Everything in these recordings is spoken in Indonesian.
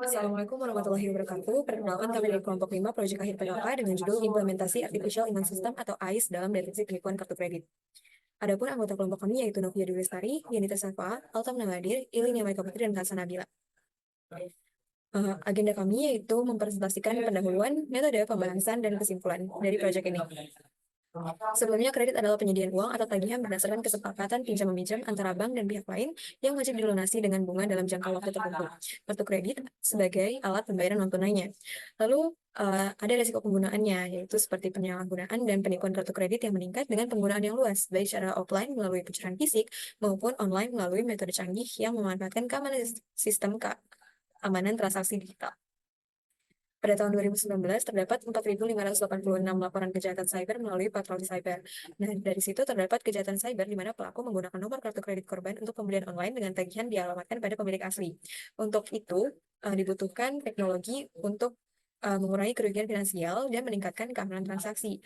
Assalamualaikum warahmatullahi wabarakatuh. Perkenalkan kami dari kelompok 5 Proyek Akhir PKK dengan judul Implementasi Artificial Immune System atau AIS dalam deteksi penipuan kartu kredit. Adapun anggota kelompok kami yaitu Novia Dwi Lestari, Yanita Safa, Altam Namadir, Ilin Yamaika Putri, dan Kasa Nabila. Agenda kami yaitu mempresentasikan pendahuluan, metode pembahasan, dan kesimpulan dari proyek ini. Sebelumnya, kredit adalah penyediaan uang atau tagihan berdasarkan kesepakatan pinjam-meminjam antara bank dan pihak lain yang wajib dilunasi dengan bunga dalam jangka waktu tertentu. Kartu kredit sebagai alat pembayaran non-tunainya. Lalu, ada risiko penggunaannya, yaitu seperti penyalahgunaan dan penipuan kartu kredit yang meningkat dengan penggunaan yang luas, baik secara offline melalui pencurian fisik maupun online melalui metode canggih yang memanfaatkan keamanan sistem keamanan transaksi digital. Pada tahun 2019, terdapat 4.586 laporan kejahatan cyber melalui patroli cyber. Nah, dari situ terdapat kejahatan cyber di mana pelaku menggunakan nomor kartu kredit korban untuk pembelian online dengan tagihan dialamatkan pada pemilik asli. Untuk itu, dibutuhkan teknologi untuk mengurangi kerugian finansial dan meningkatkan keamanan transaksi.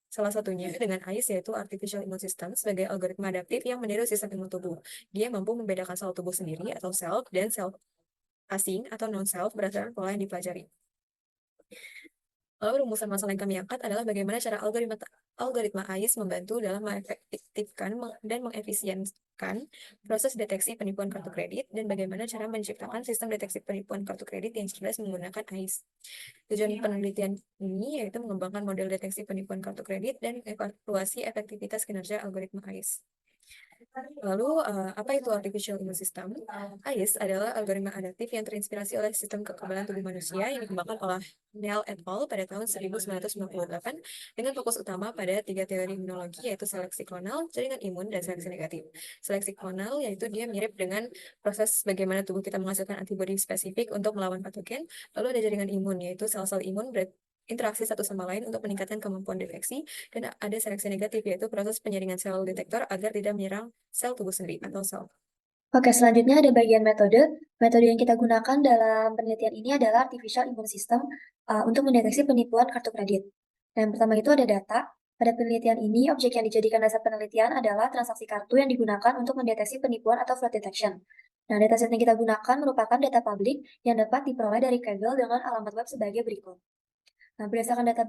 Salah satunya dengan AIS, yaitu Artificial Immune System, sebagai algoritma adaptif yang meniru sistem imun tubuh. Dia mampu membedakan sel tubuh sendiri atau self dan sel asing atau non-self berdasarkan pola yang dipelajari. Lalu rumusan masalah yang kami angkat adalah bagaimana cara algoritma AIS membantu dalam mengefektifkan dan mengefisienkan proses deteksi penipuan kartu kredit dan bagaimana cara menciptakan sistem deteksi penipuan kartu kredit yang cerdas menggunakan AIS. Tujuan penelitian ini yaitu mengembangkan model deteksi penipuan kartu kredit dan evaluasi efektivitas kinerja algoritma AIS. Lalu, apa itu Artificial Immune System? AIS adalah algoritma adaptif yang terinspirasi oleh sistem kekebalan tubuh manusia yang dikembangkan oleh Neal et al. Pada tahun 1998 dengan fokus utama pada 3 teori imunologi, yaitu seleksi klonal, jaringan imun, dan seleksi negatif. Seleksi klonal yaitu dia mirip dengan proses bagaimana tubuh kita menghasilkan antibodi spesifik untuk melawan patogen. Lalu ada jaringan imun, yaitu sel-sel imun interaksi satu sama lain untuk meningkatkan kemampuan deteksi, dan ada seleksi negatif, yaitu proses penyaringan sel detektor agar tidak menyerang sel tubuh sendiri atau sel. Oke, selanjutnya ada bagian metode. Metode yang kita gunakan dalam penelitian ini adalah Artificial Immune System untuk mendeteksi penipuan kartu kredit. Dan pertama itu ada data. Pada penelitian ini, objek yang dijadikan dasar penelitian adalah transaksi kartu yang digunakan untuk mendeteksi penipuan atau fraud detection. Nah, dataset yang kita gunakan merupakan data publik yang dapat diperoleh dari Kaggle dengan alamat web sebagai berikut. Nah, berdasarkan data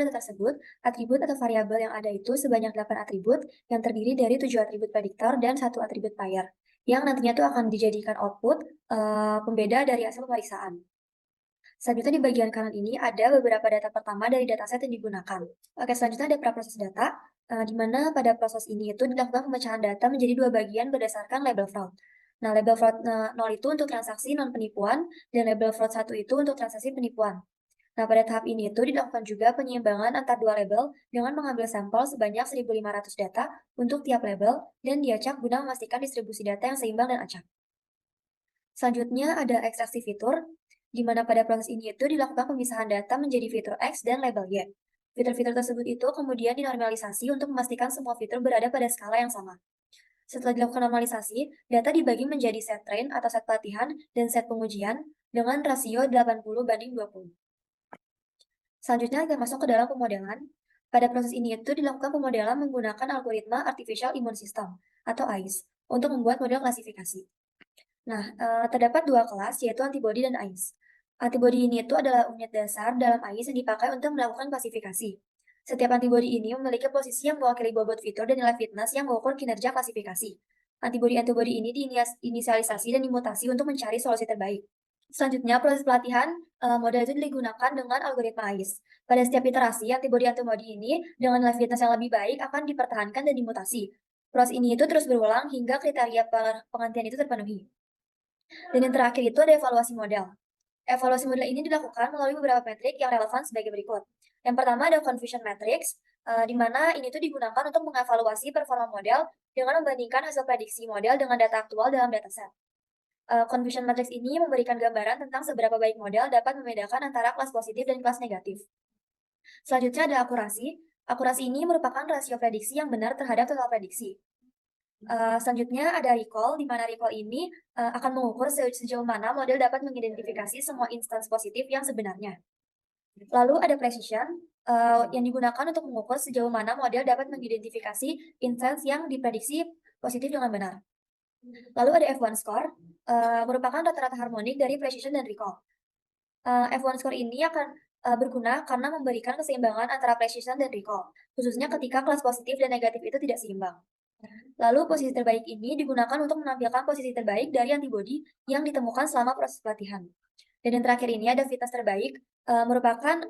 tersebut, atribut atau variabel yang ada itu sebanyak 8 atribut yang terdiri dari 7 atribut prediktor dan 1 atribut pair, yang nantinya itu akan dijadikan output pembeda dari hasil pemeriksaan. Selanjutnya di bagian kanan ini ada beberapa data pertama dari dataset yang digunakan. Oke, selanjutnya ada praproses data, di mana pada proses ini itu dilakukan pemecahan data menjadi 2 bagian berdasarkan label fraud. Nah, label fraud 0 itu untuk transaksi non-penipuan, dan label fraud 1 itu untuk transaksi penipuan. Nah, pada tahap ini itu dilakukan juga penyeimbangan antar dua label dengan mengambil sampel sebanyak 1.500 data untuk tiap label dan diacak guna memastikan distribusi data yang seimbang dan acak. Selanjutnya ada ekstraksi fitur, di mana pada proses ini itu dilakukan pemisahan data menjadi fitur X dan label Y. Fitur-fitur tersebut itu kemudian dinormalisasi untuk memastikan semua fitur berada pada skala yang sama. Setelah dilakukan normalisasi, data dibagi menjadi set train atau set pelatihan dan set pengujian dengan rasio 80:20. Selanjutnya kita masuk ke dalam pemodelan. Pada proses ini itu dilakukan pemodelan menggunakan algoritma Artificial Immune System atau AIS untuk membuat model klasifikasi. Nah, terdapat 2 kelas yaitu antibody dan AIS. Antibody ini itu adalah unit dasar dalam AIS yang dipakai untuk melakukan klasifikasi. Setiap antibody ini memiliki posisi yang mewakili bobot fitur dan nilai fitness yang mengukur kinerja klasifikasi. Antibody-antibody ini diinisialisasi dan dimutasi untuk mencari solusi terbaik. Selanjutnya, proses pelatihan model itu digunakan dengan algoritma AIS. Pada setiap iterasi, antibody-antibody ini dengan nilai fitness yang lebih baik akan dipertahankan dan dimutasi. Proses ini itu terus berulang hingga kriteria pengantian itu terpenuhi. Dan yang terakhir itu ada evaluasi model. Evaluasi model ini dilakukan melalui beberapa metrik yang relevan sebagai berikut. Yang pertama ada confusion matrix, di mana ini tuh digunakan untuk mengevaluasi performa model dengan membandingkan hasil prediksi model dengan data aktual dalam dataset. Confusion matrix ini memberikan gambaran tentang seberapa baik model dapat membedakan antara kelas positif dan kelas negatif. Selanjutnya ada akurasi. Akurasi ini merupakan rasio prediksi yang benar terhadap total prediksi. Selanjutnya ada recall, di mana recall ini akan mengukur sejauh mana model dapat mengidentifikasi semua instance positif yang sebenarnya. Lalu ada precision, yang digunakan untuk mengukur sejauh mana model dapat mengidentifikasi instance yang diprediksi positif dengan benar. Lalu ada F1 score, merupakan rata-rata harmonik dari precision dan recall. F1 score ini akan berguna karena memberikan keseimbangan antara precision dan recall, khususnya ketika kelas positif dan negatif itu tidak seimbang. Lalu posisi terbaik ini digunakan untuk menampilkan posisi terbaik dari antibodi yang ditemukan selama proses pelatihan. Dan yang terakhir ini ada fitness terbaik, merupakan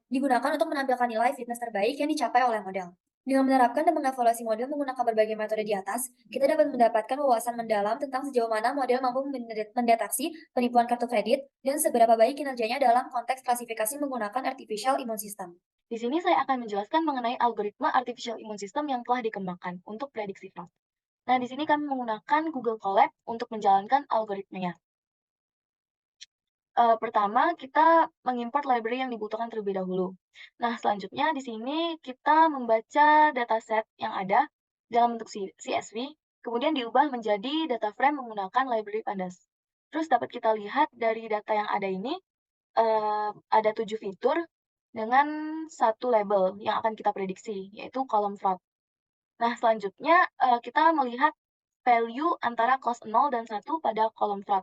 digunakan untuk menampilkan nilai fitness terbaik yang dicapai oleh model. Dengan menerapkan dan mengevaluasi model menggunakan berbagai metode di atas, kita dapat mendapatkan wawasan mendalam tentang sejauh mana model mampu mendeteksi penipuan kartu kredit dan seberapa baik kinerjanya dalam konteks klasifikasi menggunakan artificial immune system. Di sini saya akan menjelaskan mengenai algoritma artificial immune system yang telah dikembangkan untuk prediksi fraud. Nah, di sini kami menggunakan Google Colab untuk menjalankan algoritmanya. Pertama, kita mengimport library yang dibutuhkan terlebih dahulu. Nah, selanjutnya di sini kita membaca dataset yang ada dalam bentuk CSV, kemudian diubah menjadi data frame menggunakan library pandas. Terus dapat kita lihat dari data yang ada ini, ada 7 fitur dengan satu label yang akan kita prediksi, yaitu column fraud. Nah, selanjutnya kita melihat value antara kelas 0 dan 1 pada column fraud.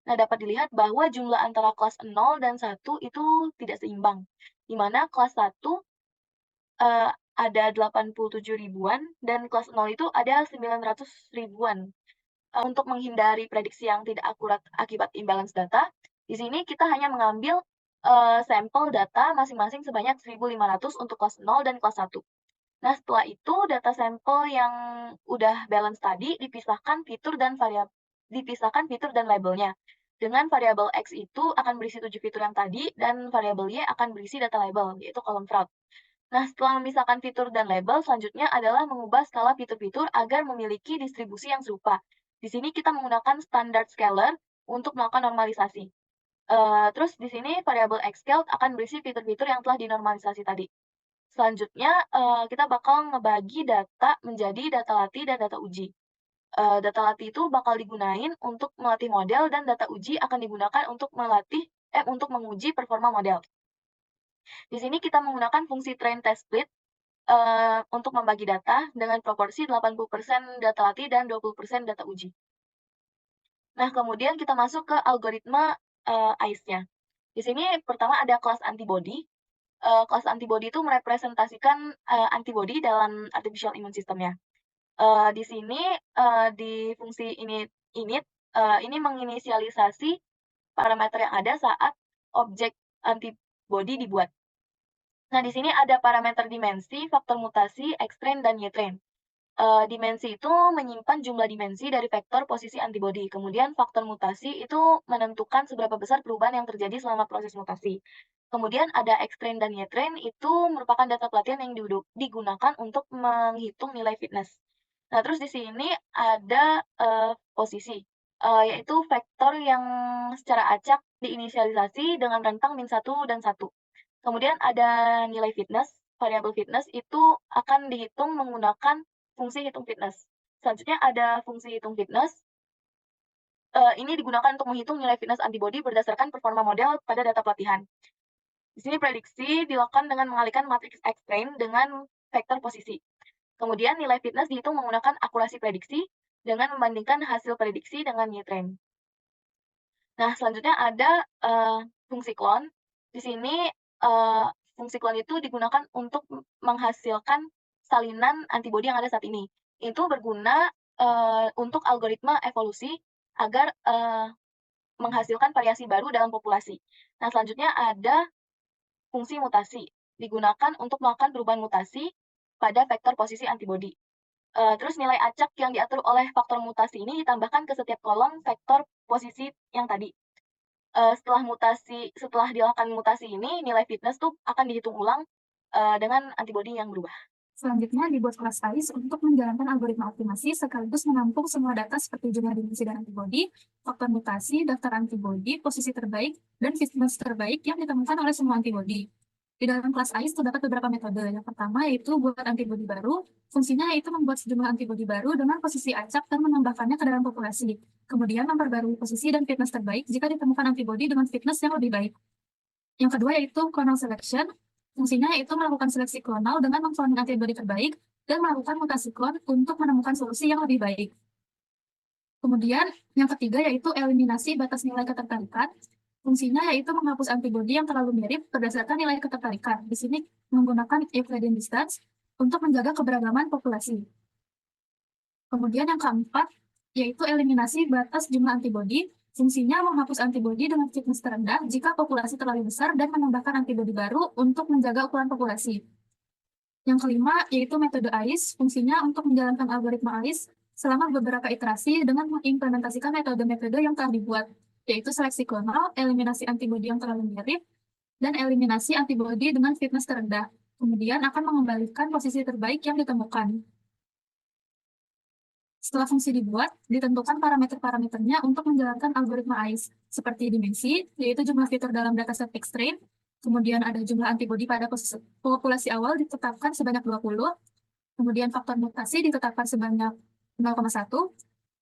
Nah, dapat dilihat bahwa jumlah antara kelas 0 dan 1 itu tidak seimbang, di mana kelas 1 ada 87 ribuan dan kelas 0 itu ada 900 ribuan. Untuk menghindari prediksi yang tidak akurat akibat imbalance data, di sini kita hanya mengambil sampel data masing-masing sebanyak 1.500 untuk kelas 0 dan kelas 1. Nah, setelah itu data sampel yang udah balance tadi dipisahkan fitur dan labelnya. Dengan variabel X itu akan berisi 7 fitur yang tadi, dan variabel Y akan berisi data label, yaitu column fraud. Nah, setelah memisahkan fitur dan label, selanjutnya adalah mengubah skala fitur-fitur agar memiliki distribusi yang serupa. Di sini kita menggunakan standard scalar untuk melakukan normalisasi. Terus di sini variabel xscaled akan berisi fitur-fitur yang telah dinormalisasi tadi. Selanjutnya, kita bakal ngebagi data menjadi data latih dan data uji. Data latih itu bakal digunain untuk melatih model dan data uji akan digunakan untuk untuk menguji performa model. Di sini kita menggunakan fungsi train test split untuk membagi data dengan proporsi 80% data latih dan 20% data uji. Nah, kemudian kita masuk ke algoritma ICE-nya. Di sini pertama ada kelas antibody. Kelas antibody itu merepresentasikan antibody dalam artificial immune system-nya. Di sini di fungsi init ini menginisialisasi parameter yang ada saat objek antibody dibuat. Nah, di sini ada parameter dimensi, faktor mutasi, X-train, dan Y-train. Dimensi itu menyimpan jumlah dimensi dari vektor posisi antibody. Kemudian faktor mutasi itu menentukan seberapa besar perubahan yang terjadi selama proses mutasi. Kemudian ada X-train dan Y-train itu merupakan data pelatihan yang digunakan untuk menghitung nilai fitness. Nah, terus di sini ada posisi, yaitu vektor yang secara acak diinisialisasi dengan rentang -1 dan 1. Kemudian ada nilai fitness, variabel fitness itu akan dihitung menggunakan fungsi hitung fitness. Selanjutnya ada fungsi hitung fitness, ini digunakan untuk menghitung nilai fitness antibody berdasarkan performa model pada data pelatihan. Di sini prediksi dilakukan dengan mengalihkan matriks X-train dengan vektor posisi. Kemudian nilai fitness dihitung menggunakan akurasi prediksi dengan membandingkan hasil prediksi dengan Y-train. Nah, selanjutnya ada fungsi clone. Di sini fungsi clone itu digunakan untuk menghasilkan salinan antibody yang ada saat ini. Itu berguna untuk algoritma evolusi agar menghasilkan variasi baru dalam populasi. Nah, selanjutnya ada fungsi mutasi, digunakan untuk melakukan perubahan mutasi pada vektor posisi antibody. Terus nilai acak yang diatur oleh faktor mutasi ini ditambahkan ke setiap kolom vektor posisi yang tadi. Setelah dilakukan mutasi ini, nilai fitness tuh akan dihitung ulang dengan antibody yang berubah. Selanjutnya dibuat kelas AIS untuk menjalankan algoritma optimasi sekaligus menampung semua data seperti jumlah dimensi dan antibody, faktor mutasi, daftar antibody, posisi terbaik, dan fitness terbaik yang ditemukan oleh semua antibody. Di dalam kelas AIS terdapat beberapa metode. Yang pertama yaitu buat antibody baru. Fungsinya yaitu membuat sejumlah antibody baru dengan posisi acak dan menambahkannya ke dalam populasi. Kemudian memperbarui posisi dan fitness terbaik jika ditemukan antibody dengan fitness yang lebih baik. Yang kedua yaitu clonal selection. Fungsinya yaitu melakukan seleksi klonal dengan memcloning antibody terbaik dan melakukan mutasi klon untuk menemukan solusi yang lebih baik. Kemudian yang ketiga yaitu eliminasi batas nilai ketertarikan. Fungsinya yaitu menghapus antibodi yang terlalu mirip berdasarkan nilai ketertarikan. Di sini menggunakan Euclidean distance untuk menjaga keberagaman populasi. Kemudian yang keempat yaitu eliminasi batas jumlah antibodi. Fungsinya menghapus antibodi dengan fitness terendah jika populasi terlalu besar dan menambahkan antibodi baru untuk menjaga ukuran populasi. Yang kelima yaitu metode AIS. Fungsinya untuk menjalankan algoritma AIS selama beberapa iterasi dengan mengimplementasikan metode-metode yang telah dibuat, yaitu seleksi klonal, eliminasi antibodi yang terlalu mirip, dan eliminasi antibodi dengan fitness terendah. Kemudian akan mengembalikan posisi terbaik yang ditemukan. Setelah fungsi dibuat, ditentukan parameter-parameternya untuk menjalankan algoritma AIS, seperti dimensi, yaitu jumlah fitur dalam dataset X-strain, kemudian ada jumlah antibodi pada populasi awal ditetapkan sebanyak 20, kemudian faktor mutasi ditetapkan sebanyak 0,1,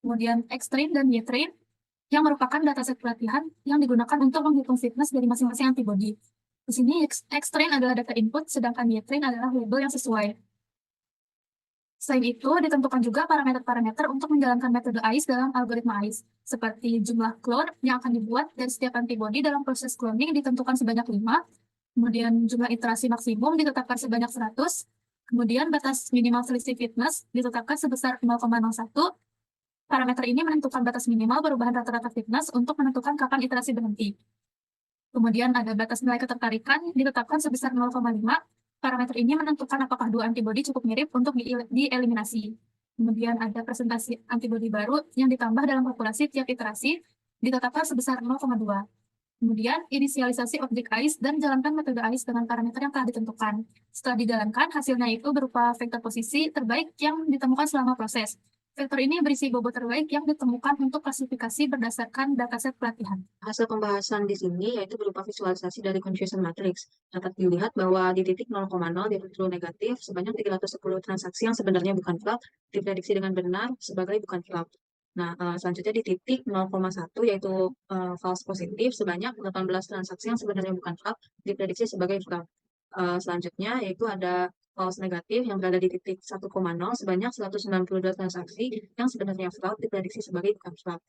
kemudian X-strain dan Y-strain, yang merupakan dataset pelatihan yang digunakan untuk menghitung fitness dari masing-masing antibodi. Di sini X-strain adalah data input, sedangkan Y-strain adalah label yang sesuai. Selain itu, ditentukan juga parameter-parameter untuk menjalankan metode AIS dalam algoritma AIS, seperti jumlah clone yang akan dibuat dari setiap antibodi dalam proses cloning ditentukan sebanyak 5, kemudian jumlah iterasi maksimum ditetapkan sebanyak 100, kemudian batas minimal selisih fitness ditetapkan sebesar 0,01. Parameter ini menentukan batas minimal perubahan rata-rata fitness untuk menentukan kapan iterasi berhenti. Kemudian ada batas nilai ketertarikan ditetapkan sebesar 0,5. Parameter ini menentukan apakah dua antibodi cukup mirip untuk dieliminasi. Kemudian ada presentasi antibodi baru yang ditambah dalam populasi tiap iterasi ditetapkan sebesar 0,2. Kemudian inisialisasi objek AIS dan jalankan metode AIS dengan parameter yang telah ditentukan. Setelah dijalankan, hasilnya itu berupa vektor posisi terbaik yang ditemukan selama proses. Vektor ini berisi bobot terbaik yang ditemukan untuk klasifikasi berdasarkan dataset pelatihan. Hasil pembahasan di sini yaitu berupa visualisasi dari confusion matrix. Dapat dilihat bahwa di titik 0,0 dia true negatif sebanyak 310 transaksi yang sebenarnya bukan fraud diprediksi dengan benar sebagai bukan fraud. Nah, selanjutnya di titik 0,1 yaitu false positif sebanyak 18 transaksi yang sebenarnya bukan fraud diprediksi sebagai fraud. Selanjutnya yaitu ada false negatif yang berada di titik 1,0 sebanyak 192 transaksi yang sebenarnya fraud diprediksi sebagai bukan fraud.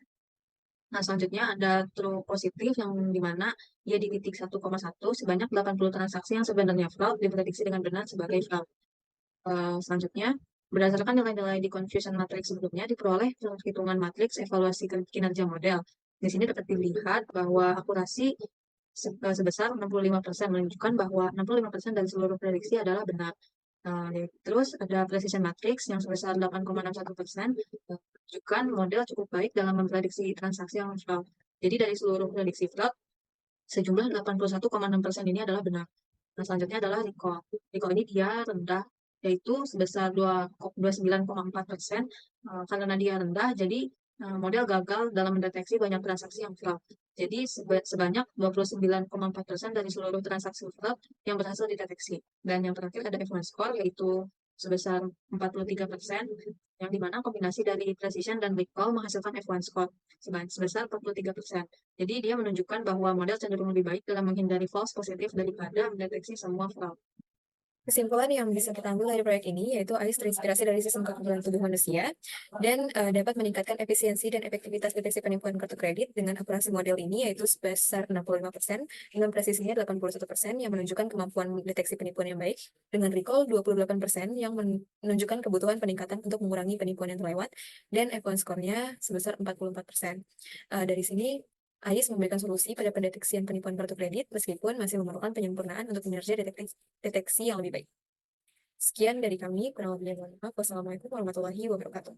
Nah, selanjutnya ada true positif yang dimana dia di titik 1,1 sebanyak 80 transaksi yang sebenarnya fraud diprediksi dengan benar sebagai fraud. Selanjutnya, berdasarkan nilai-nilai di confusion matrix sebelumnya diperoleh perhitungan matriks evaluasi kinerja model. Di sini dapat dilihat bahwa akurasi sebesar 65% menunjukkan bahwa 65% dari seluruh prediksi adalah benar. Terus ada precision matrix yang sebesar 8,61% menunjukkan model cukup baik dalam memprediksi transaksi yang fraud. Jadi dari seluruh prediksi fraud, sejumlah 81,6% ini adalah benar. Nah, selanjutnya adalah recall. Recall ini dia rendah, yaitu sebesar 29,4%. Karena dia rendah, jadi model gagal dalam mendeteksi banyak transaksi yang fraud. Jadi sebanyak 29,4% dari seluruh transaksi fraud yang berhasil dideteksi. Dan yang terakhir ada F1 score, yaitu sebesar 43%, yang dimana kombinasi dari precision dan recall menghasilkan F1 score sebesar 43%. Jadi dia menunjukkan bahwa model cenderung lebih baik dalam menghindari false positif daripada mendeteksi semua fraud. Kesimpulan yang bisa kita ambil dari proyek ini yaitu AIS terinspirasi dari sistem kekebalan tubuh manusia dan dapat meningkatkan efisiensi dan efektivitas deteksi penipuan kartu kredit dengan akurasi model ini yaitu sebesar 65% dengan presisinya 81% yang menunjukkan kemampuan deteksi penipuan yang baik, dengan recall 28% yang menunjukkan kebutuhan peningkatan untuk mengurangi penipuan yang terlewat, dan F1 score-nya sebesar 44%. Dari sini AIS memberikan solusi pada pendeteksian penipuan kartu kredit meskipun masih memerlukan penyempurnaan untuk kinerja deteksi yang lebih baik. Sekian dari kami, kurang lebihnya mohon maaf. Wassalamualaikum warahmatullahi wabarakatuh.